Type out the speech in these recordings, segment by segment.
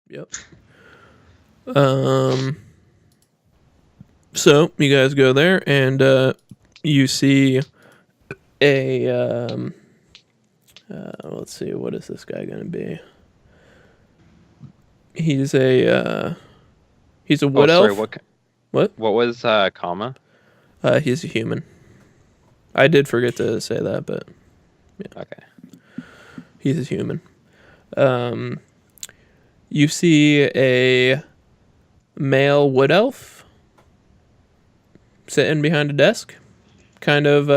Yep. So you guys go there, and you see a let's see, what is this guy gonna be? He's a wood sorry, elf. What? What was comma? He's a human. I did forget to say that, but Yeah. Okay. he's a human. You see a male wood elf sitting behind a desk, kind of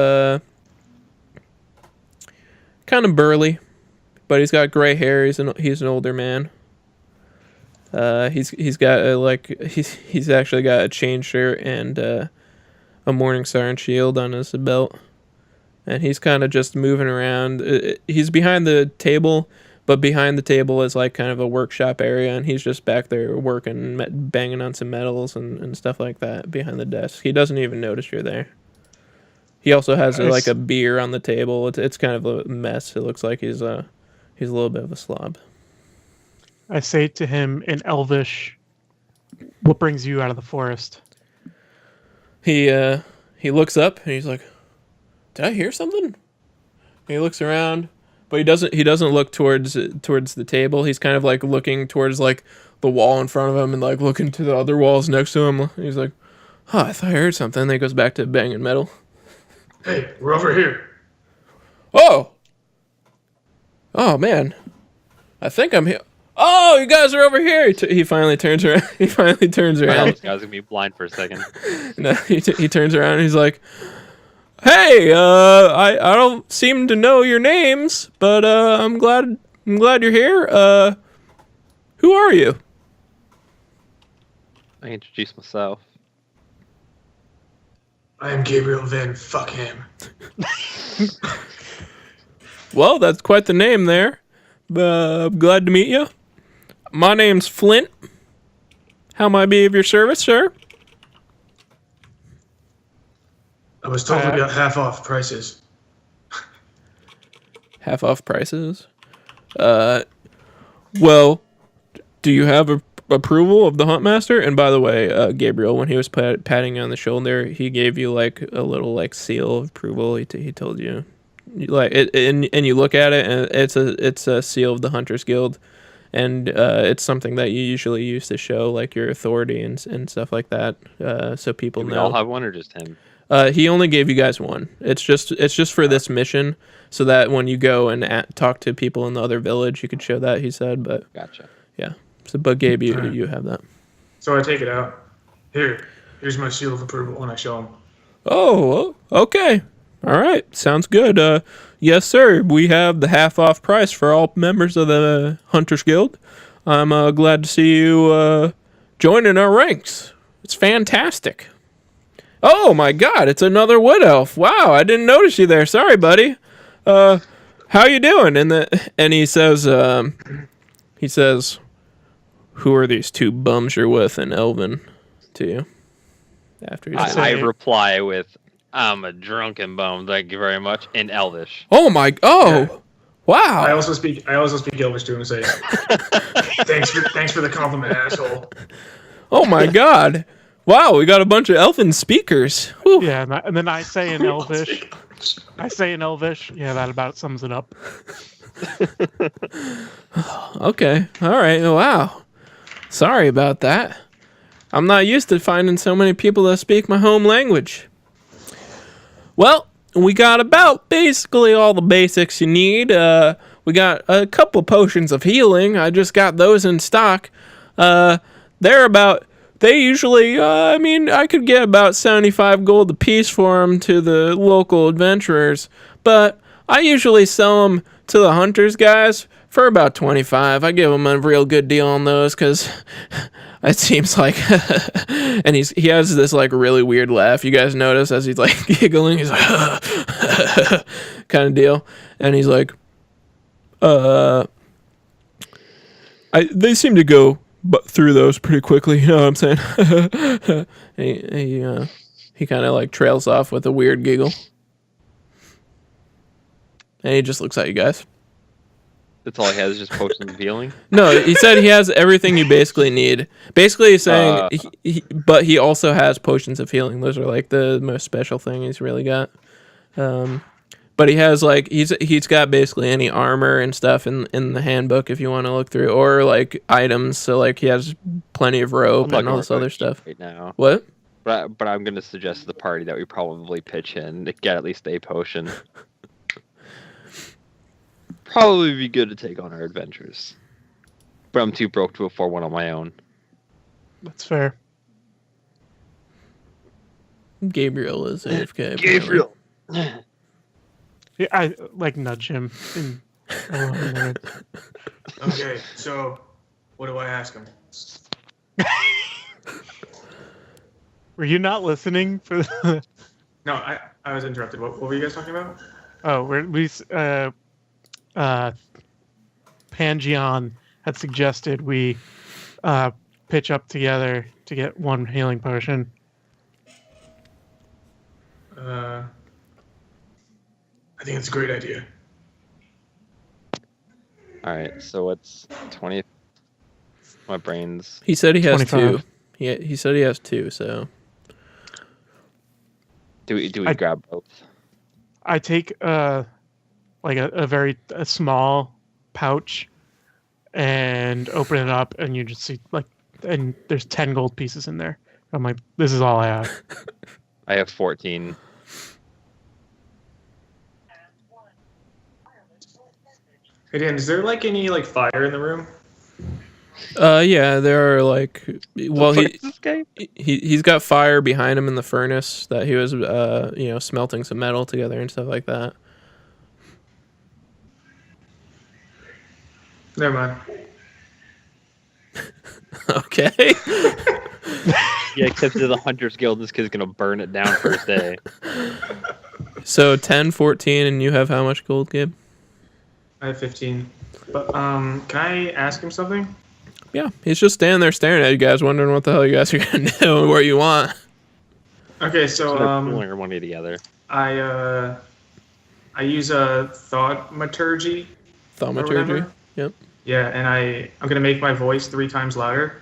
burly, but he's got gray hair. He's an older man. He's got he's actually got a chain shirt and a Morning Star and shield on his belt, and he's kind of just moving around. He's behind the table, but behind the table is like kind of a workshop area, and he's just back there working, banging on some metals and stuff like that behind the desk. He doesn't even notice you're there. He also has like a beer on the table. It's kind of a mess. It looks like he's a little bit of a slob. I say to him in Elvish, "What brings you out of the forest?" He looks up and he's like, "Did I hear something?" And he looks around, but he doesn't look towards the table. He's kind of like looking towards like the wall in front of him and like looking to the other walls next to him. He's like, "Oh, I thought I heard something." Then he goes back to banging metal. Hey, we're over here. Oh man, I think I'm here. Oh, you guys are over here. He finally turns around. This guy's gonna be blind for a second. No, he turns around and he's like, "Hey, I don't seem to know your names, but I'm glad you're here. Who are you?" I introduced myself. I am Gabriel Van Fuck him. Well, that's quite the name there. I'm glad to meet you. My name's Flint. How may I be of your service, sir? I was told we got half off prices. Half off prices. Well, do you have approval of the Huntmaster? And by the way, Gabriel, when he was patting you on the shoulder, he gave you like a little like seal of approval. He told you, like it, and you look at it, and it's a seal of the Hunters Guild, and it's something that you usually use to show like your authority and stuff like that, so people know. We all have one, or just him? He only gave you guys one. It's just for this mission, so that when you go and talk to people in the other village, you could show that. He said, but Gotcha. yeah. So, but Gabe, you have that. So I take it out. Here's my seal of approval when I show him. Oh, okay. All right. Sounds good. Yes, sir. We have the half off price for all members of the Hunters Guild. I'm glad to see you joining our ranks. It's fantastic. Oh my God! It's another wood elf. Wow, I didn't notice you there. Sorry, buddy. How you doing? And he says, "Who are these two bums you're with?" in Elven to you. After I reply with, "I'm a drunken bum. Thank you very much." In Elvish. Oh my! Oh, wow! I also speak Elvish to him and say, "Thanks for the compliment, asshole." Oh my God! Wow, we got a bunch of elfin speakers. Whew. Yeah, and then I say in Elvish. Yeah, that about sums it up. Okay. All right. Wow. Sorry about that. I'm not used to finding so many people that speak my home language. Well, we got about basically all the basics you need. We got a couple potions of healing. I just got those in stock. They usually, I could get about 75 gold a piece for them to the local adventurers, but I usually sell them to the hunters guys for about 25. I give them a real good deal on those because it seems like, and he has this like really weird laugh. You guys notice as he's like giggling, he's like, kind of deal, and he's like, they seem to go through those pretty quickly, you know what I'm saying? He kind of like trails off with a weird giggle. And he just looks at you guys. That's all he has, just potions of healing. No, he said he has everything you basically need. Basically, he's saying, but he also has potions of healing. Those are like the most special thing he's really got. But he has like he's got basically any armor and stuff in the handbook if you want to look through, or like items. So like he has plenty of rope and all this other stuff. Right now. What? But I'm gonna suggest to the party that we probably pitch in to get at least a potion. Probably be good to take on our adventures. But I'm too broke to afford one on my own. That's fair. Gabriel is AFK. Gabriel! Yeah, I like nudge him. Okay, so what do I ask him? Were you not listening for the... No, I was interrupted. What were you guys talking about? Oh, Pangeon had suggested we pitch up together to get one healing potion. I think it's a great idea. Alright, so what's 20? My brain's... He said he has 25. two. He said he has two, so... Do we grab both? I take like a very small pouch and open it up, and you just see like, and there's 10 gold pieces in there. I'm like, this is all I have. I have 14. Hey Dan, is there like any like fire in the room? Yeah, there are like, well, This guy? he's got fire behind him in the furnace that he was, smelting some metal together and stuff like that. Never mind. Okay. Yeah, except to the Hunter's Guild, this kid's gonna burn it down first day. So 10, 14, and you have how much gold, Gabe? I have 15. But can I ask him something? Yeah, he's just standing there staring at you guys, wondering what the hell you guys are gonna do and what you want. Okay, So so they're pooling our money together. I use a thaumaturgy. Thaumaturgy. Yep. Yeah, and I'm gonna make my voice 3 times louder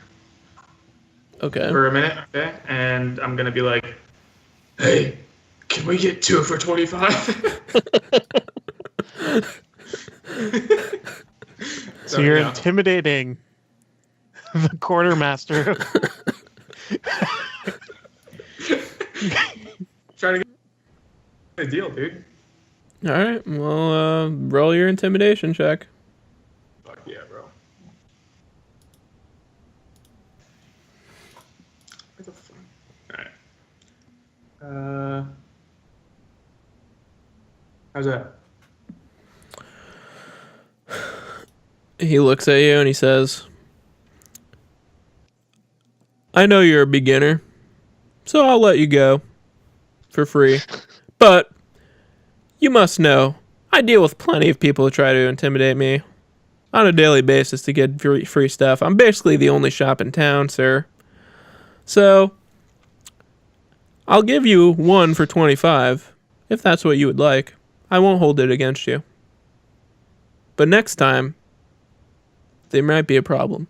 Okay. for a minute. Okay, and I'm gonna be like, "Hey, can we get 2 for 25?" So you're intimidating the quartermaster. Trying to get a deal, dude. All right. Well, roll your intimidation check. Fuck yeah, bro. What the fuck? Alright. How's that? He looks at you and he says, I know you're a beginner, so I'll let you go for free. But you must know, I deal with plenty of people who try to intimidate me on a daily basis to get free stuff. I'm basically the only shop in town, sir. So I'll give you 1 for 25, if that's what you would like. I won't hold it against you. But next time, there might be a problem.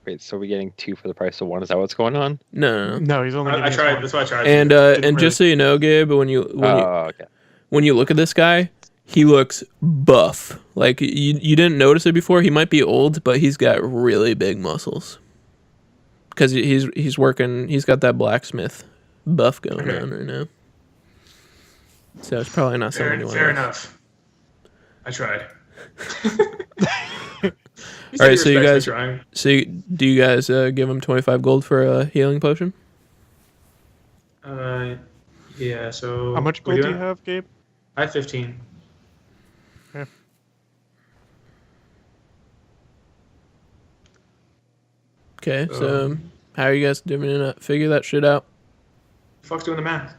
Wait, so we're getting 2 for the price of 1? Is that what's going on? No. No, he's only. I tried. That's why I tried. And Didn't just so you know, Gabe, when you Okay. when you look at this guy, he looks buff. Like you didn't notice it before. He might be old, but he's got really big muscles. Because he's working. He's got that blacksmith buff going on right now. So it's probably not something you want. Fair enough. I tried. All right, so you guys. Do you guys give him 25 gold for a healing potion? Yeah. So How much gold do you have, Gabe? I have 15. Okay. Okay, so how are you guys doing to figure that shit out? Fuck's doing the math.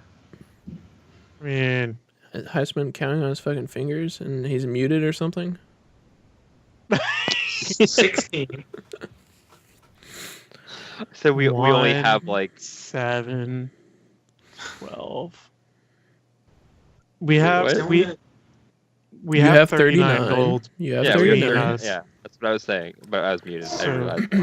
I mean, HighSpeedMan counting on his fucking fingers and he's muted or something? 16. So we only have like 7, 12. We have We You have have 39 39. gold. You have Yeah, we have 39. 30. us. Yeah, that's what I was saying, but I was muted. I So- realized.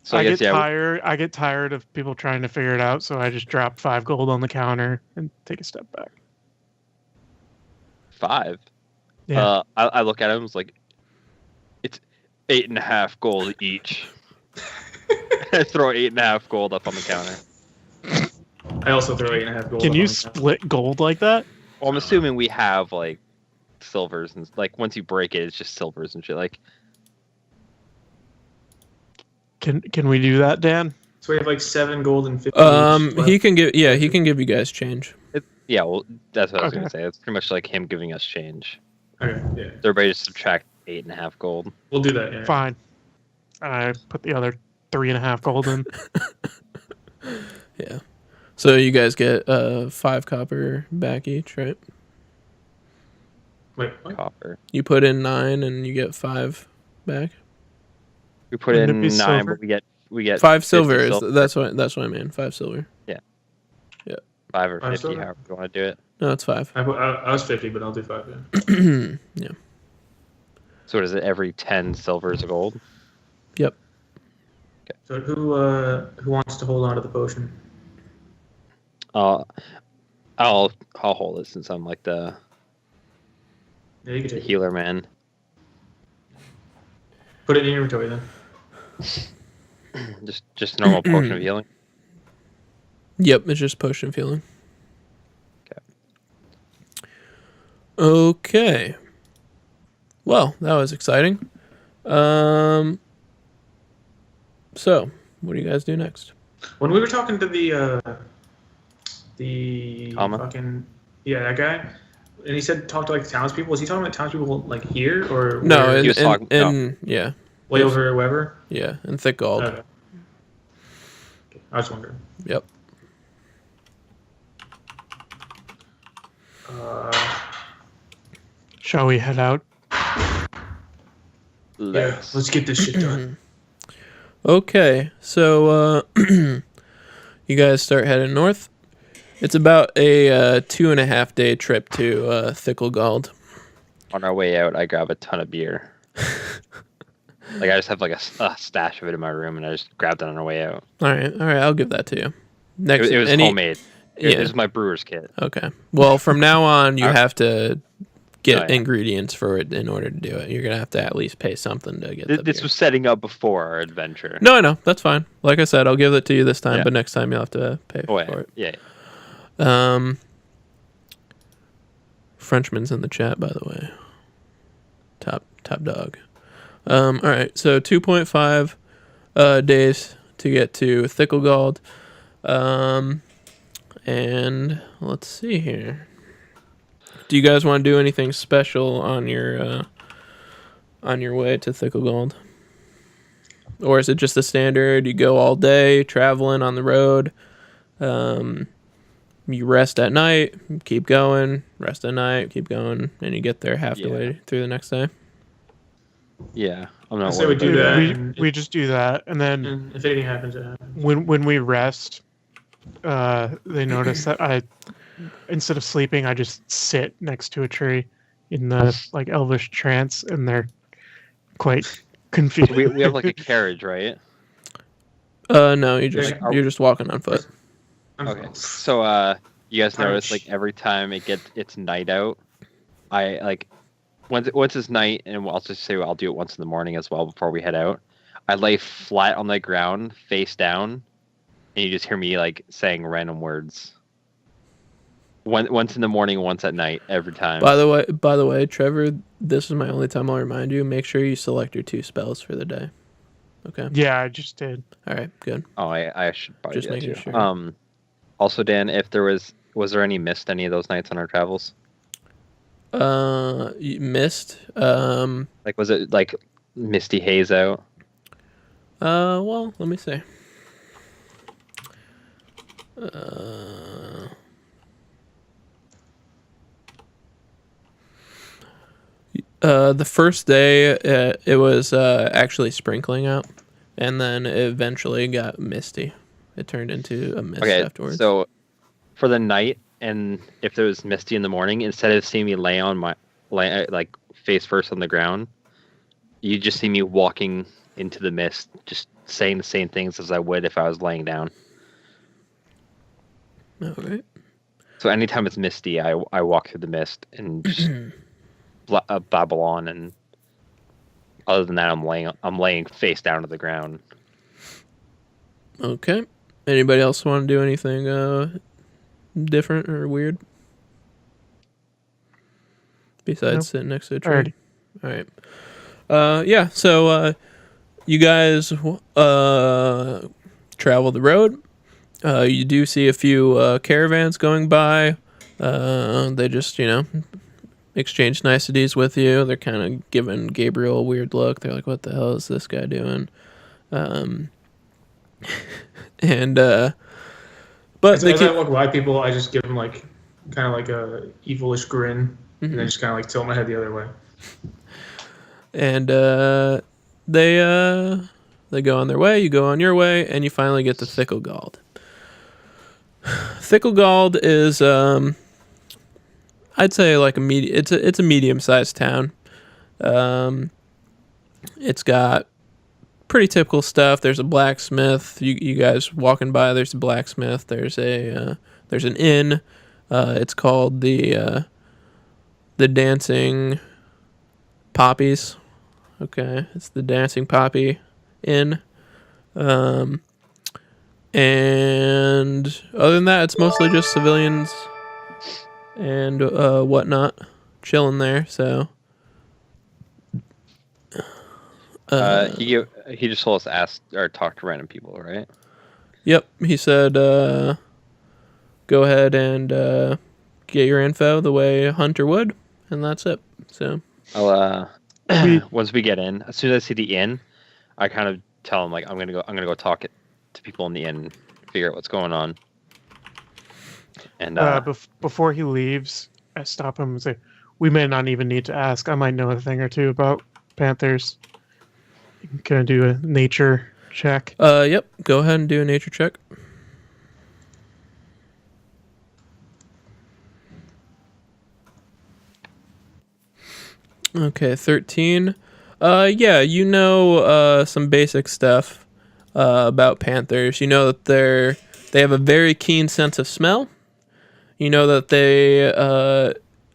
So I I guess get yeah. tired. I get tired of people trying to figure it out, so I just drop 5 gold on the counter and take a step back. 5. Yeah. I look at him. It's like it's 8.5 gold each. I throw 8.5 gold up on the counter. I also throw 8.5 gold. Can up you on the split gold like that? Well, I'm assuming we have like silvers and like once you break it, it's just silvers and shit. Like Can we do that, Dan? So we have like 7 gold and 50 each He left. can give. Yeah, he can give you guys change. yeah, well, that's what I was Okay. gonna say. It's pretty much like him giving us change. Okay, yeah. So everybody just subtract 8.5 gold. We'll do that, yeah. Fine. I put the other 3.5 gold in. Yeah. So you guys get 5 copper back each, right? Wait, what? Copper. You put in 9 and you get 5 back. We put Wouldn't it in be 9, silver? but we get 5 50 silver. Is, silver. that's what I mean. 5 silver. 5 or 5 50, silver? however you want to do it. No, it's 5. I was 50, but I'll do 5, yeah. Yeah. So what is it? Every 10 silvers of gold. Yep. So who wants to hold on to the potion? I'll hold it since I'm like the Yeah, you can take it. healer man. Put it in your inventory then. Just a normal potion of healing. Yep, it's just potion feeling. Okay. Okay. Well, that was exciting. So, what do you guys do next? When we were talking to the Tama? fucking that guy, and he said talk to like the townspeople. Was he talking about townspeople like here or No, where? He was talking- yeah, way over Weber? yeah, in thick gold. Okay. I was wondering. Yep. Shall we head out? Yeah, let's get this shit done. Okay, so you guys start heading north. It's about a 2.5 day trip to Thickelgald. On our way out, I grab a ton of beer. Like I just have like a stash of it in my room, and I just grabbed it on our way out. All right, I'll give that to you. Next, It was homemade. Yeah. It was my brewer's kit. Okay. Well, from now on, you I- have to get Oh, yeah. ingredients for it in order to do it. You're gonna have to at least pay something to get. This was setting up before our adventure. No, I know. That's fine. Like I said, I'll give it to you this time, Yeah. but next time you'll have to pay Oh, yeah. for it. Yeah. Frenchman's in the chat, by the way. Top dog. All right. So 2.5 days to get to Thickelgald. And let's see here. Do you guys want to do anything special on your way to Thickelgald? Or is it just the standard? You go all day traveling on the road. You rest at night, keep going, rest at night, keep going, and you get there half the Yeah. way through the next day. Yeah. I'm I not say we worried. do that. We just do that, and then And if anything happens, it happens. when we rest, they notice that instead of sleeping, I just sit next to a tree in the like elvish trance, and they're quite confused. We have like a carriage, right? No, you're Are- just walking on foot. Okay. So you guys notice like every time it's night out, I like once it's night, and I'll just say I'll do it once in the morning as well before we head out. I lay flat on the ground, face down, and you just hear me like saying random words. Once in the morning, once at night, every time. By the way, Trevor, this is my only time I'll remind you. Make sure you select your 2 spells for the day. Okay. Yeah, I just did. All right. Good. Oh, I should probably Just do that making too. sure. Also, Dan, if there was there any mist any of those nights on our travels? You missed. Like, was it like misty haze out? Well, let me see. The first day, it was actually sprinkling out, and then it eventually got misty. It turned into a mist Okay, afterwards. so for the night and if it was misty in the morning, instead of seeing me lay face first on the ground, you just see me walking into the mist, just saying the same things as I would if I was laying down. All right. So anytime it's misty, I walk through the mist and just babble on, and other than that, I'm laying face down to the ground. Okay. Anybody else want to do anything different or weird besides Nope. sitting next to a tree? Alrighty. All right. Yeah. So you guys travel the road. You do see a few caravans going by. They just, exchange niceties with you. They're kind of giving Gabriel a weird look. They're like, "What the hell is this guy doing?" And but As I walk by people, I just give them like kind of like a evilish grin, and then just kind of like tilt my head the other way. And they go on their way. You go on your way, and you finally get to Thicklegald. Thicklegald is I'd say like it's a medium-sized town. It's got pretty typical stuff. There's a blacksmith. You guys walking by, there's a blacksmith. There's an inn. It's called the Dancing Poppies. Okay, it's the Dancing Poppy Inn. And other than that, it's mostly just civilians and whatnot chilling there. So He just told us to ask or talk to random people, right? Yep, he said go ahead and get your info the way Hunter would, and that's it. So I'll once we get in, as soon as I see the inn, I kind of tell him like I'm gonna go talk to people in the inn, figure out what's going on. And before he leaves, I stop him and say, "We may not even need to ask. I might know a thing or two about panthers. Can I do a nature check?" Yep, go ahead and do a nature check. Okay, 13. Yeah, you know some basic stuff about panthers. You know that they have a very keen sense of smell. You know that they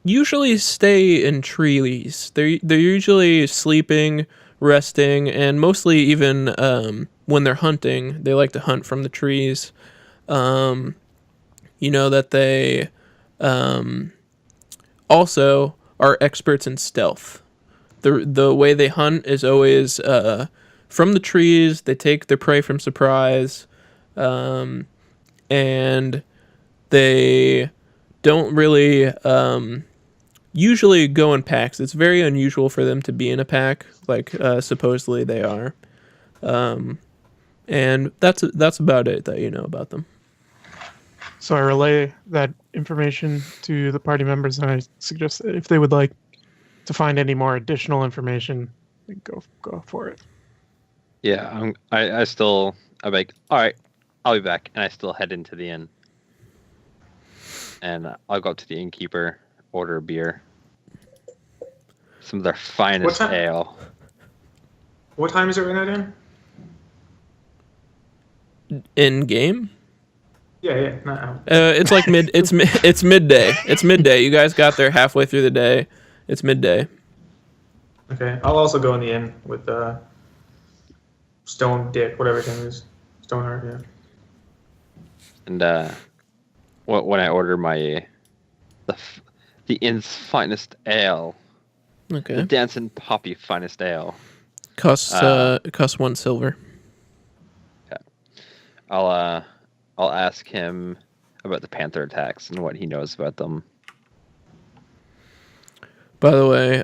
usually stay in trees. They're usually sleeping, resting, and mostly even when they're hunting, they like to hunt from the trees. You know that they also are experts in stealth. The way they hunt is always from the trees. They take their prey from surprise, and they don't really usually go in packs. It's very unusual for them to be in a pack, like supposedly they are. And that's about it that you know about them. So I relay that information to the party members, and I suggest that if they would like to find any more additional information, go for it. yeah, I'm like, all right, I'll be back, and I still head into the inn, and I'll go up to the innkeeper, order a beer, some of their finest ale. What time is it right now, Dan? In game. Yeah, not out. It's like it's midday. It's midday. You guys got there halfway through the day. It's midday. Okay, I'll also go in the inn with Stone Dick, whatever his name is. Stoneheart, yeah. And when I order the inn's finest ale, Okay. the Dancing Poppy finest ale, Costs 1 silver. I'll ask him about the panther attacks and what he knows about them. By the way,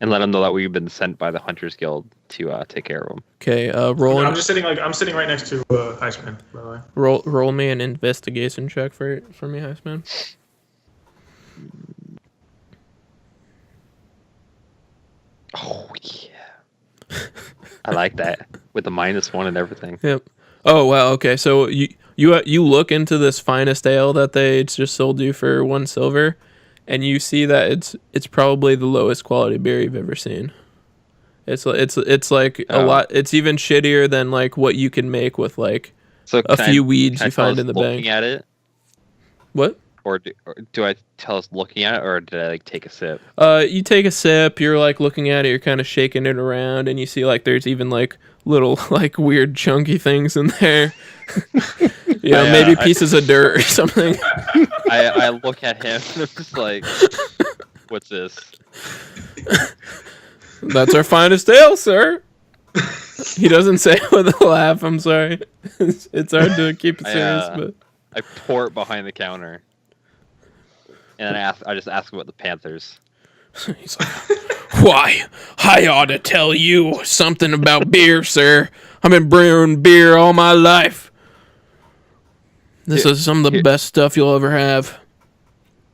and let him know that we've been sent by the Hunters Guild to take care of him. okay, roll. I'm sitting right next to HighSpeedMan, by the way. Roll me an investigation check for me, HighSpeedMan. Oh yeah, I like that with the -1 and everything. Yep. Oh wow, okay. So you look into this finest ale that they just sold you for 1 silver, and you see that it's probably the lowest quality beer you've ever seen. It's like a Oh, lot. It's even shittier than like what you can make with like so a few weeds can I you tell find us in the looking bank. at it, What? or do I tell us looking at it, or did I like take a sip? You take a sip. You're like looking at it. You're kind of shaking it around, and you see like there's even like little like weird chunky things in there. Maybe I pieces of dirt or something. I look at him and I'm just like, what's this? That's our finest ale, sir. He doesn't say it with a laugh. I'm sorry. It's hard to keep it serious, but I pour it behind the counter, and then I just ask about the Panthers. he's like, "Why? I ought to tell you something about beer, sir. I've been brewing beer all my life. This is some of the best stuff you'll ever have."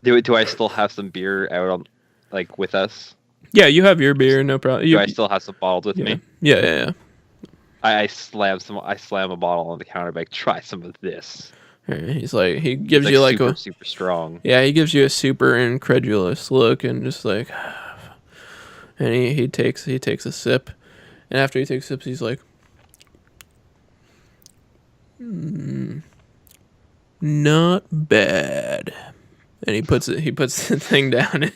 Do I still have some beer out on, like, with us? Yeah, you have your beer, no problem. Do I still have some bottles with me? Yeah. I slam a bottle on the counter, like, try some of this. He's like, he gives It's you like super strong. yeah, he gives you a super incredulous look and just like, and he takes a sip, and after he takes sips, he's like, not bad, and he puts the thing down.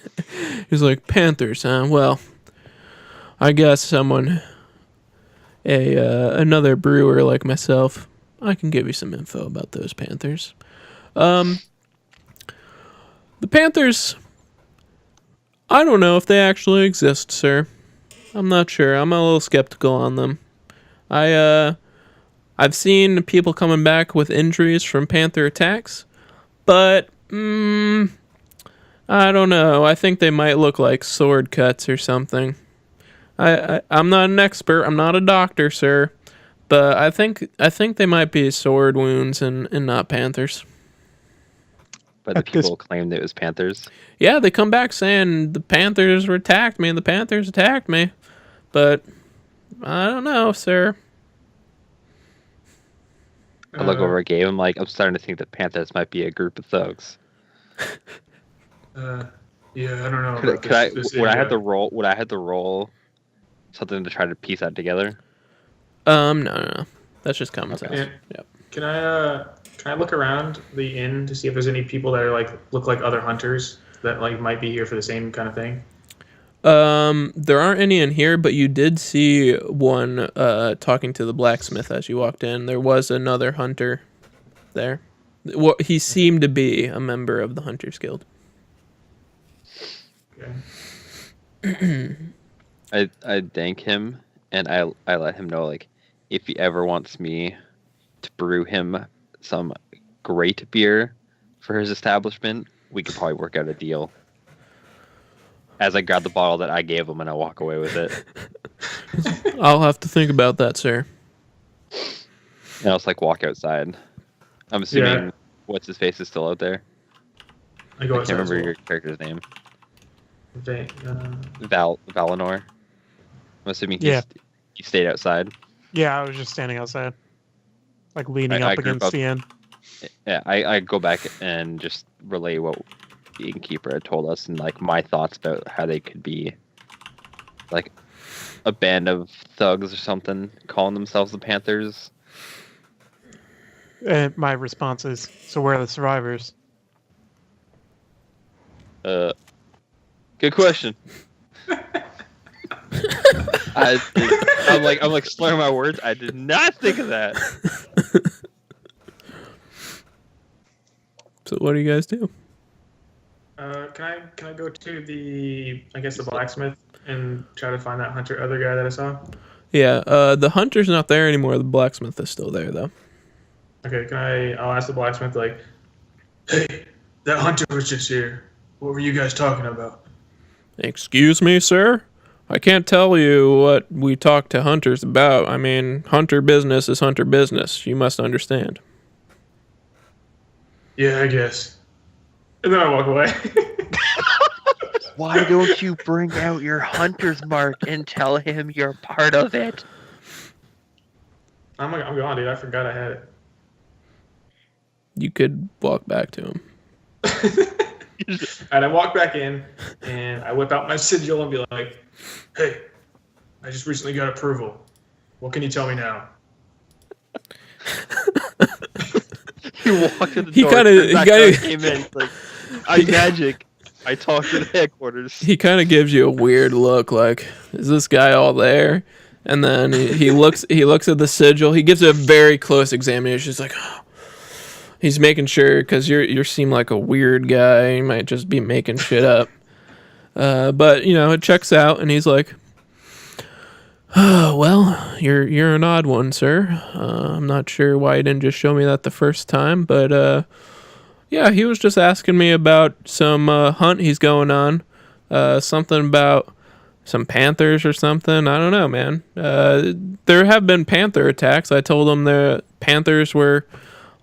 He's like, Panthers, huh? Well, I guess another brewer like myself, I can give you some info about those Panthers. The Panthers, I don't know if they actually exist, sir. I'm not sure. I'm a little skeptical on them. I've seen people coming back with injuries from Panther attacks, but I don't know. I think they might look like sword cuts or something. I'm not an expert. I'm not a doctor, sir, but I think they might be sword wounds and not panthers. But the people claimed it was Panthers. Yeah, they come back saying the Panthers attacked me. The Panthers attacked me, but I don't know, sir. I look over at Gabe. I'm like, I'm starting to think that Panthers might be a group of thugs. Yeah, I don't know. Would I have to roll something to try to piece that together? No. That's just common sense. Yep. Can I look around the inn to see if there's any people that are like look like other hunters that like might be here for the same kind of thing? There aren't any in here, but you did see one talking to the blacksmith as you walked in. There was another hunter there. Well, he seemed to be a member of the Hunters Guild. Okay. I thank him, and I let him know, like, if he ever wants me to brew him some great beer for his establishment, we could probably work out a deal. As I grab the bottle that I gave him and I walk away with it. I'll have to think about that, sir. And I'll just like walk outside. I'm assuming what's his face is still out there. I can't remember your character's name. Valinor. I'm assuming he stayed outside. Yeah, I was just standing outside, like leaning up against the end. Yeah, I go back and just relay what the innkeeper had told us and like my thoughts about how they could be like a band of thugs or something calling themselves the Panthers. And my response is, so where are the survivors? Good question. I'm like slurring my words. I did not think of that. So what do you guys do? Can I go to the blacksmith and try to find that other guy that I saw? Yeah, the hunter's not there anymore. The blacksmith is still there though. Okay, I'll ask the blacksmith like, hey, that hunter was just here. What were you guys talking about? Excuse me, sir? I can't tell you what we talk to hunters about. I mean, hunter business is hunter business. You must understand. Yeah, I guess. And then I walk away. Why don't you bring out your hunter's mark and tell him you're part of it? I'm gone, dude. I forgot I had it. You could walk back to him. And I walk back in, and I whip out my sigil and be like, "Hey, I just recently got approval. What can you tell me now?" You walk in the He door. Came in. It's like, I'm magic. I talked to the headquarters. He kind of gives you a weird look, like, is this guy all there? And then he looks at the sigil. He gives it a very close examination. He's like, oh. He's making sure, because you seem like a weird guy. You might just be making shit up. But it checks out, and he's like, oh, well, you're an odd one, sir. I'm not sure why you didn't just show me that the first time, but yeah, he was just asking me about some hunt he's going on. Something about some panthers or something. I don't know, man. There have been panther attacks. I told him the panthers were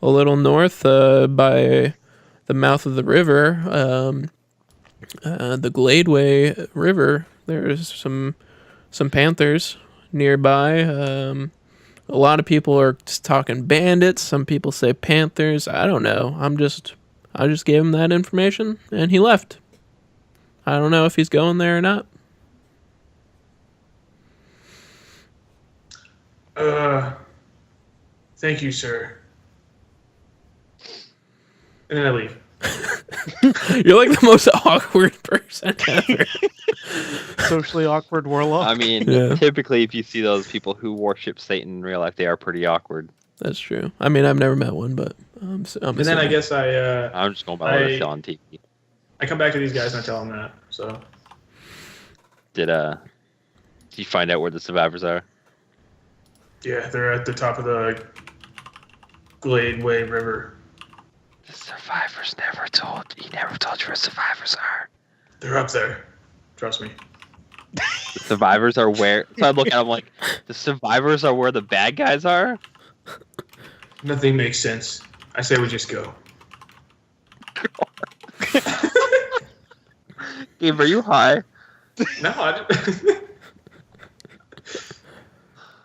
a little north by the mouth of the river, the Gladeway River. There's some panthers nearby. A lot of people are just talking bandits. Some people say panthers. I don't know. I just gave him that information, and he left. I don't know if he's going there or not. Thank you, sir. And then I leave. You're like the most awkward person ever. Socially awkward warlock. I mean, Yeah. Typically, if you see those people who worship Satan in real life, they are pretty awkward. That's true. I mean, I've never met one, but I'm And then I guess I'm just going by what I saw on TV. I come back to these guys and I tell them that. So Did you find out where the survivors are? yeah, they're at the top of the Gladeway River. The survivors never told you where survivors are. They're up there. Trust me. The survivors are where? So I look at them like, the survivors are where the bad guys are? Nothing makes sense. I say we just go. Gabe, are you high? No,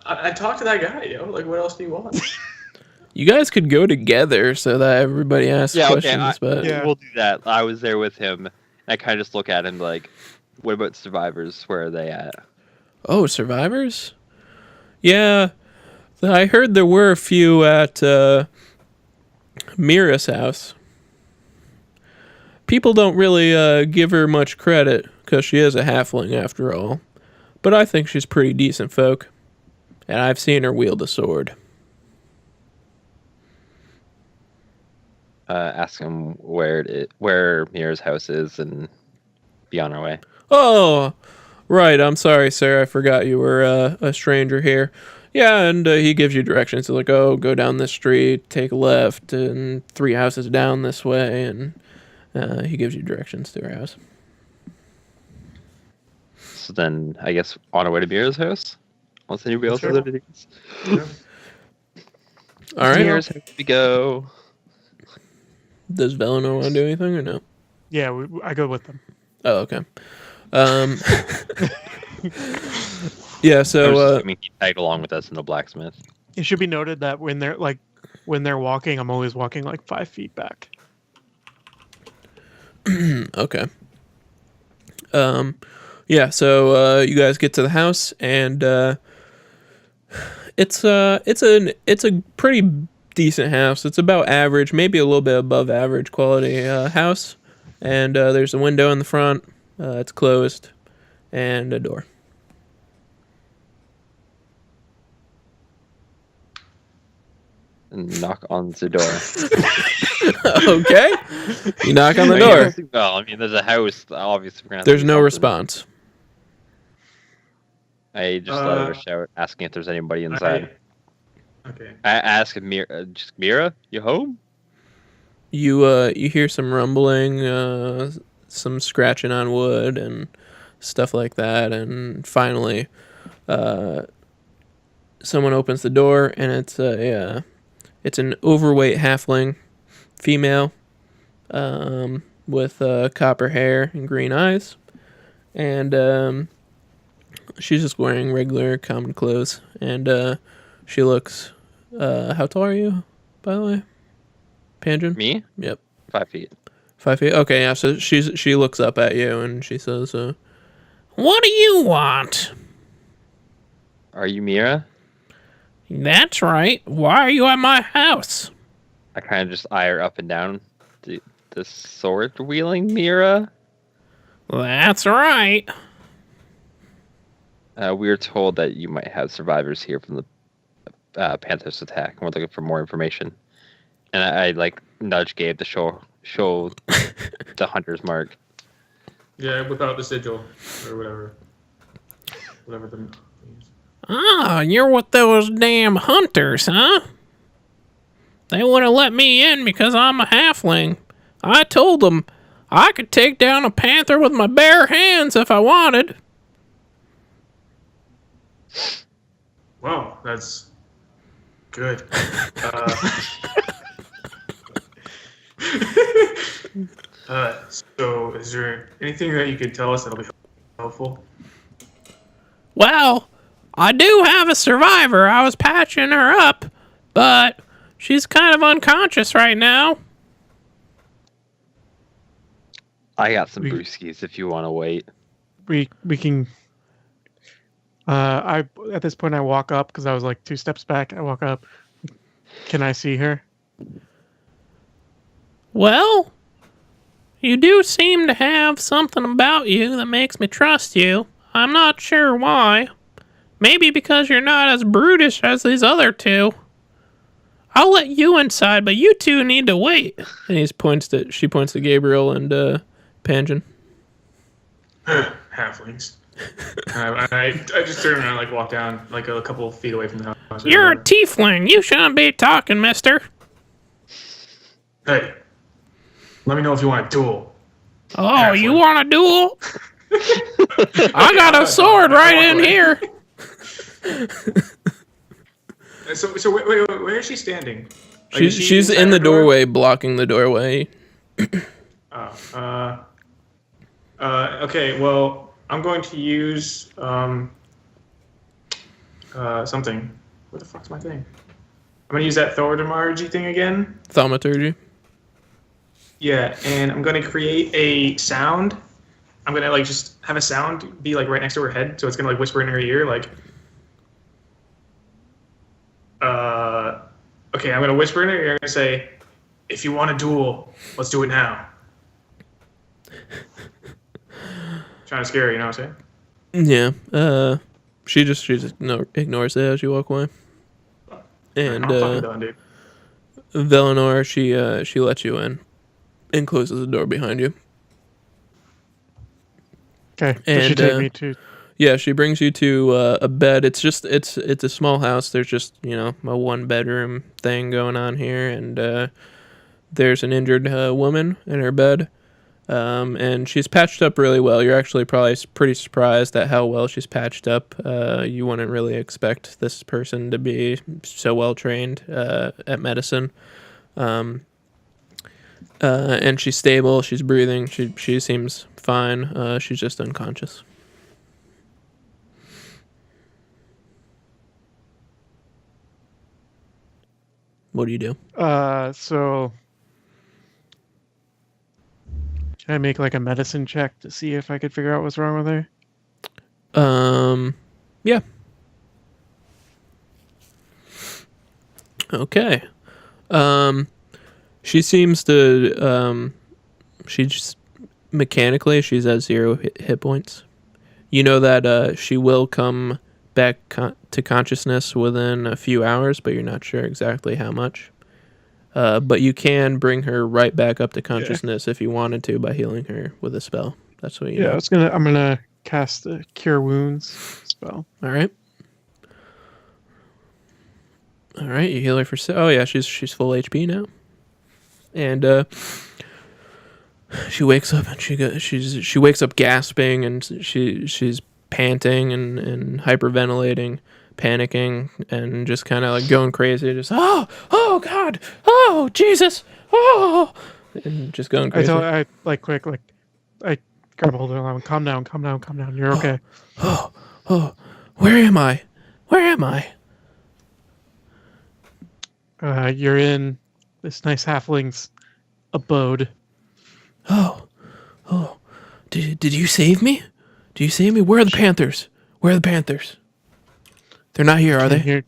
I talked to that guy, yo. Like, what else do you want? You guys could go together so that everybody asks questions, but Yeah. We'll do that. I was there with him. I kind of just look at him like, what about survivors? Where are they at? oh, survivors? Yeah, I heard there were a few at Mira's house. People don't really give her much credit because she is a halfling after all, but I think she's pretty decent folk, and I've seen her wield a sword. Ask him where Mira's house is and be on our way. Oh, right. I'm sorry, sir. I forgot you were a stranger here. Yeah, and he gives you directions. He's like, oh, go down this street, take a left, and 3 houses down this way, and he gives you directions to her house. So then, I guess on our way to Mira's house. Unless anybody else has anything. Yeah. All right. Mira's house we go. Does Velino want to do anything or no? Yeah, I go with them. Oh, okay. Yeah, I was so assuming he tagged along with us in the blacksmith. It should be noted that when they're walking, I'm always walking like 5 feet back. okay. Yeah, so you guys get to the house, and it's a pretty decent house. It's about average, maybe a little bit above average quality house. And there's a window in the front. It's closed, and a door. And knock on the door. Okay. You knock on the door. Well, I mean, there's a house. Obviously, we're gonna have to There's do no something. response. I just let her shout, asking if there's anybody inside. Okay. I ask Mira, just Mira, you home? You hear some rumbling, some scratching on wood and stuff like that, and finally, someone opens the door, and it's an overweight halfling female, with copper hair and green eyes, and she's just wearing regular common clothes, and she looks How tall are you, by the way? Panjin? Me? Yep. 5 feet. 5 feet? Okay, yeah, so she looks up at you and she says, what do you want? Are you Mira? That's right. Why are you at my house? I kind of just eye her up and down. The sword wielding Mira? That's right. We were told that you might have survivors here from the Panther's attack. We're looking for more information. And I like nudge Gabe to show the hunter's mark. Yeah, whip out the sigil or whatever. Whatever the. Ah, you're with those damn hunters, huh? They wouldn't let me in because I'm a halfling. I told them I could take down a panther with my bare hands if I wanted. Wow, that's good. So, is there anything that you could tell us that'll be helpful? Well, I do have a survivor. I was patching her up, but she's kind of unconscious right now. I got some brewskis if you want to wait. We can. I at this point I walk up because I was like 2 steps back. I walk up. Can I see her? Well, you do seem to have something about you that makes me trust you. I'm not sure why. Maybe because you're not as brutish as these other two. I'll let you inside, but you two need to wait. And she points to Gabriel and Panjin. Halflings. I just turn around and like walk down like a couple of feet away from the house. You're a tiefling. You shouldn't be talking, mister. Hey, let me know if you want a duel. Oh, Halfling. you want a duel? I got a sword right in here. So wait, where is she standing? Like, She's in the doorway, blocking the doorway. Okay, well, I'm going to use something. Where the fuck's my thing? I'm gonna use that Thaumaturgy thing again. Thaumaturgy. Yeah, and I'm gonna create a sound. I'm gonna like just have a sound be like right next to her head, so it's gonna like whisper in her ear like. Okay, I'm gonna whisper in her ear and say, "If you want a duel, let's do it now." Trying to scare her, you know what I'm saying? Yeah. She just ignores it as you walk away. And I'm fucking done, dude. Velinor, she lets you in and closes the door behind you. Okay. And Does she take me to? Yeah, she brings you to a bed. It's a small house. There's just a 1-bedroom thing going on here, and there's an injured woman in her bed, and she's patched up really well. You're actually probably pretty surprised at how well she's patched up. You wouldn't really expect this person to be so well trained at medicine. And she's stable. She's breathing. She seems fine. She's just unconscious. What do you do? So can I make like a medicine check to see if I could figure out what's wrong with her? Yeah. Okay. She seems to, she just, mechanically, she's at 0 hit points. You know that, she will come back to consciousness within a few hours, but you're not sure exactly how much. But you can bring her right back up to consciousness if you wanted to by healing her with a spell. That's what you know. I'm gonna cast the Cure Wounds spell. All right. All right, you heal her for she's full HP now. And she wakes up and she wakes up gasping, and she's panting and hyperventilating, panicking, and just kind of like going crazy, just oh god, oh Jesus, oh, and just going crazy. I grab a hold of her. Calm down. You're okay. Oh, where am I? You're in this nice halfling's abode. Oh, oh. Did you save me? Did you save me? Where are the Panthers? Where are the Panthers? They're not here, are they? Here.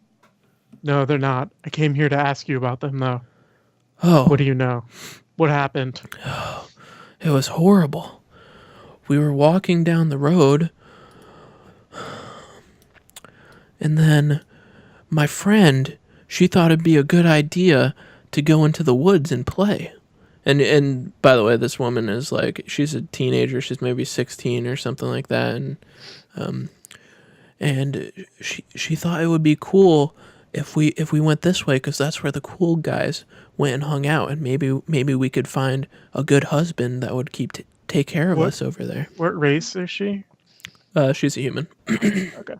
No, they're not. I came here to ask you about them, though. Oh. What do you know? What happened? It was horrible. We were walking down the road, and then my friend, she thought it'd be a good idea to go into the woods and play. And by the way, this woman is like, she's a teenager. She's maybe 16 or something like that. And she thought it would be cool if we went this way, because that's where the cool guys went and hung out, and maybe we could find a good husband that would take care of us over there. What race is she? She's a human. Okay.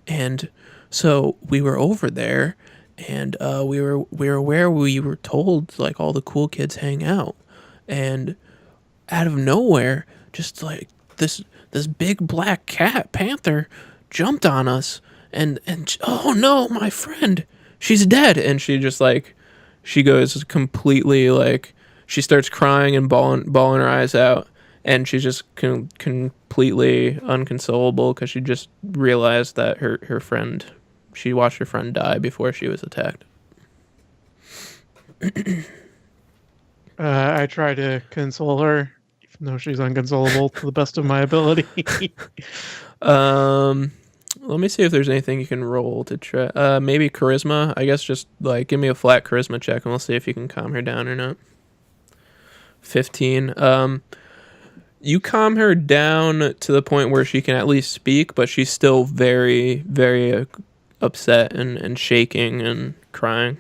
And so we were over there, and we were where we were told like all the cool kids hang out, and out of nowhere, just like this big black panther jumped on us, and oh no, my friend, she's dead. And she just like, she goes completely like, she starts crying and bawling her eyes out, and she's just completely unconsolable because she just realized that her friend, she watched her friend die before she was attacked. I try to console her, even though she's unconsolable to the best of my ability. Let me see if there's anything you can roll to try. Maybe charisma. I guess just like give me a flat charisma check, and we'll see if you can calm her down or not. 15. You calm her down to the point where she can at least speak, but she's still very, very upset and shaking and crying.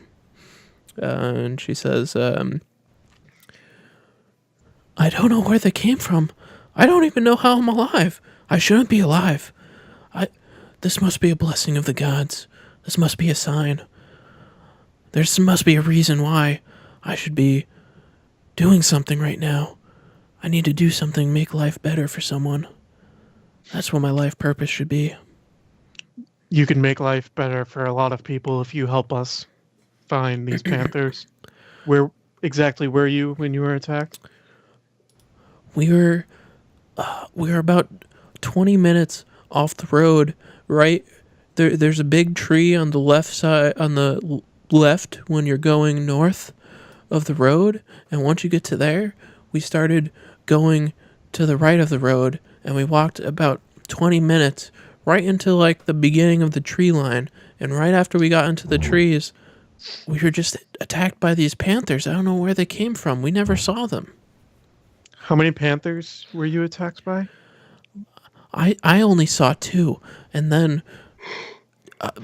And she says, I don't know where they came from. I don't even know how I'm alive. I shouldn't be alive. This must be a blessing of the gods. This must be a sign. There must be a reason why I should be doing something right now. I need to do something, make life better for someone. That's what my life purpose should be. You can make life better for a lot of people if you help us find these panthers. Where exactly were you when you were attacked? We were about 20 minutes off the road, right? There's a big tree on the left side, on the left when you're going north of the road, and once you get to there, we started going to the right of the road, and we walked about 20 minutes right into like the beginning of the tree line, and right after we got into the trees, we were just attacked by these panthers. I don't know where they came from. We never saw them. How many panthers were you attacked by? I only saw 2, and then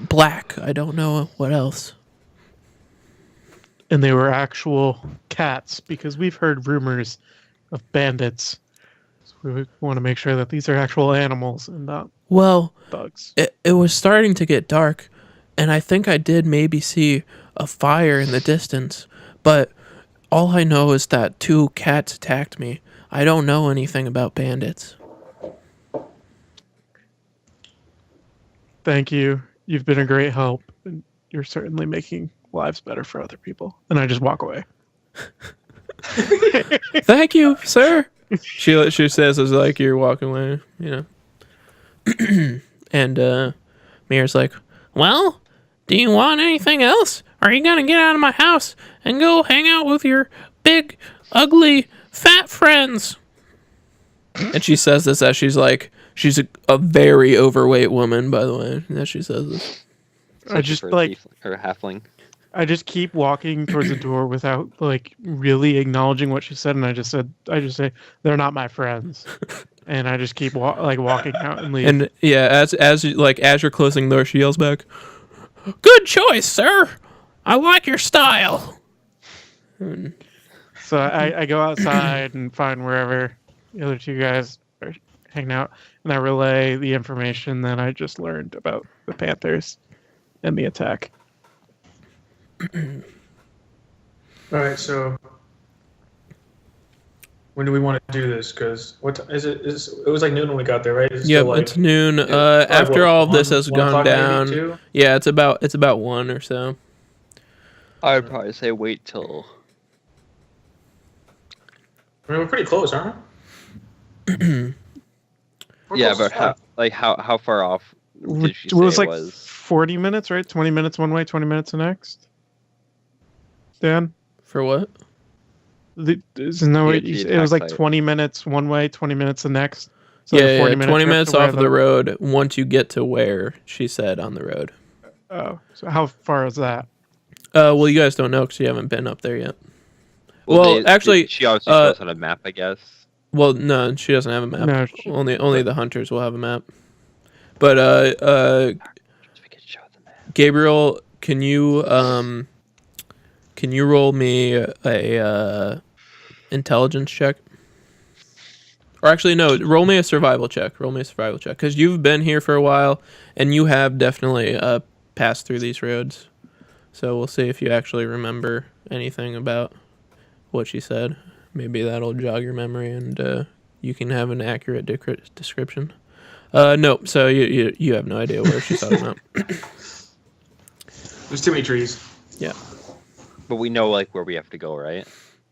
black. I don't know what else. And they were actual cats, because we've heard rumors of bandits. So we want to make sure that these are actual animals and not thugs. It was starting to get dark, and I think I did maybe see a fire in the distance, but all I know is that 2 cats attacked me. I don't know anything about bandits. Thank you. You've been a great help, and you're certainly making lives better for other people. And I just walk away. Thank you, sir. She says as like you're walking away, you know. And Mira's like, well, do you want anything else? Or are you gonna get out of my house and go hang out with your big, ugly, fat friends? And she says this as she's a very overweight woman, by the way, as she says this. I just like her halfling. I just keep walking towards the door without like really acknowledging what she said, and I just say they're not my friends, and I just keep walking out and leave. And yeah, as you're closing the door, she yells back, "Good choice, sir. I like your style." So I go outside and find wherever the other 2 guys are hanging out, and I relay the information that I just learned about the Panthers and the attack. All right, so when do we want to do this? Because what is it? It was like noon when we got there, right? Yep, it's noon. After all of this has gone down, yeah, it's about 1 or so. I'd probably say wait till. I mean, we're pretty close, aren't we? We're Yeah, close but as fuck. how far off did she It was say like it was? 40 minutes, right? 20 minutes one way, 20 minutes the next. Dan, For what? isn't that To what get to you, the it was attack like site. 20 minutes one way, 20 minutes the next. So Yeah, like a 40 yeah, minute 20 trip minutes to where off the road once you get to where she said on the road. Oh, so how far is that? Well, you guys don't know because you haven't been up there yet. Actually, actually, she obviously shows on a map, I guess. well, no, she doesn't have a map. No, Only the hunters will have a map. But We could show the map. Gabriel, can you roll me a intelligence check? Or actually, no, roll me a survival check. Because you've been here for a while, and you have definitely passed through these roads. So we'll see if you actually remember anything about what she said. Maybe that'll jog your memory, and you can have an accurate description. No, so you have no idea where she's talking about. There's too many trees. Yeah. But we know like where we have to go, right?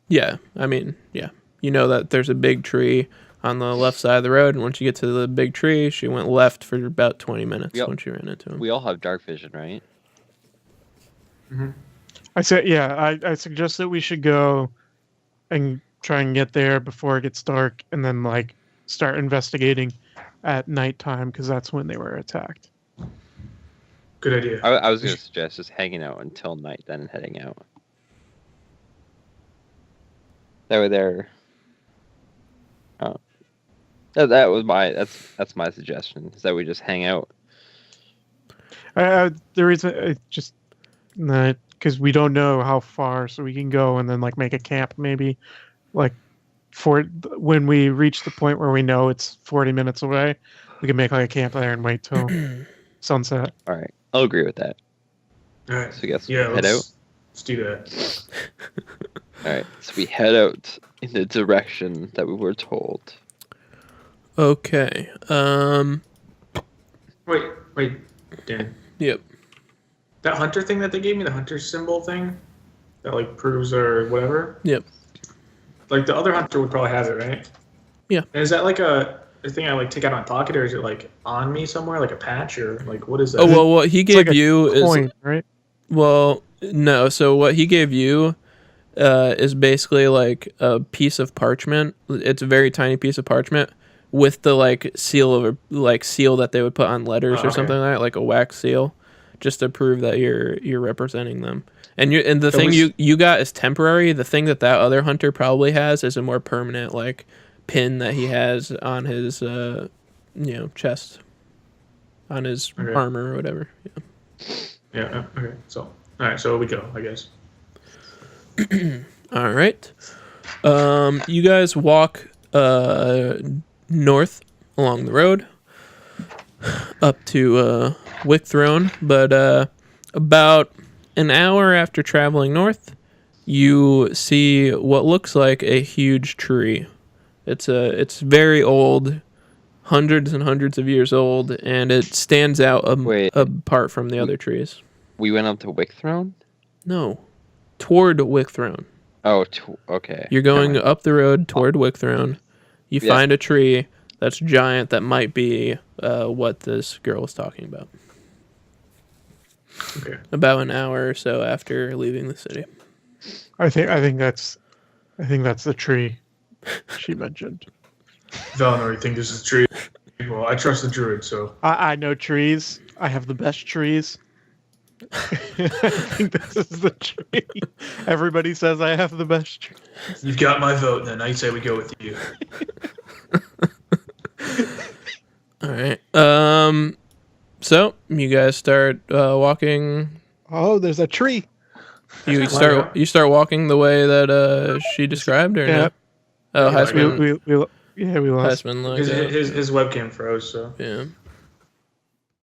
Yeah, I mean, yeah. You know that there's a big tree on the left side of the road, and once you get to the big tree, she went left for about 20 minutes Yep. when she ran into him. We all have dark vision, right? I said, yeah, I suggest that we should go and try and get there before it gets dark and then like start investigating at nighttime because that's when they were attacked. Good idea. I was gonna suggest just hanging out until night, then heading out. That way there. Oh, that was that's my suggestion. Is that we just hang out. The reason it's just because we don't know how far, so we can go and then like make a camp maybe, like for when we reach the point where we know it's 40 minutes away, we can make like a camp there and wait till sunset. All right, I'll agree with that. All right. So I guess Yeah, head out. let's do that. All right, so we head out in the direction that we were told. Okay. Wait, Dan. Yep. That hunter thing that they gave me, the hunter symbol thing, that like proves or whatever. Yep. Like the other hunter would probably have it, right? Yeah. And is that like a thing I like take out of my pocket, or is it like on me somewhere, like a patch, or like what is that? Oh, well, what he It's gave like a you coin, is... right? Well, no. So what he gave you is basically like a piece of parchment. It's a very tiny piece of parchment with the like seal that they would put on letters or something like that, like a wax seal, just to prove that you're representing them. And the thing you got is temporary. The thing that other hunter probably has is a more permanent like pin that he has on his chest, on his armor or whatever. Yeah. Okay. So all right. So we go, I guess. All right. You guys walk north along the road up to Wick Throne, but about an hour after traveling north, you see what looks like a huge tree. It's very old, hundreds and hundreds of years old, and it stands out apart from the other trees. We went up to Wick Throne? No, toward Wick Throne. Oh, okay. You're going up the road toward Wick Throne. You find a tree that's giant that might be what this girl was talking about. Okay. About an hour or so after leaving the city. I think that's the tree she mentioned. Valinor, you think this is a tree? Well, I trust the druid, so. I know trees. I have the best trees. I think this is the tree. Everybody says I have the best tree. You've got my vote, then I say we go with you. All right. So you guys start walking. Oh, there's a tree. You start walking the way that she described, or no? Oh, Yeah, HighSpeedMan. We lost. HighSpeedMan His webcam froze, so. Yeah.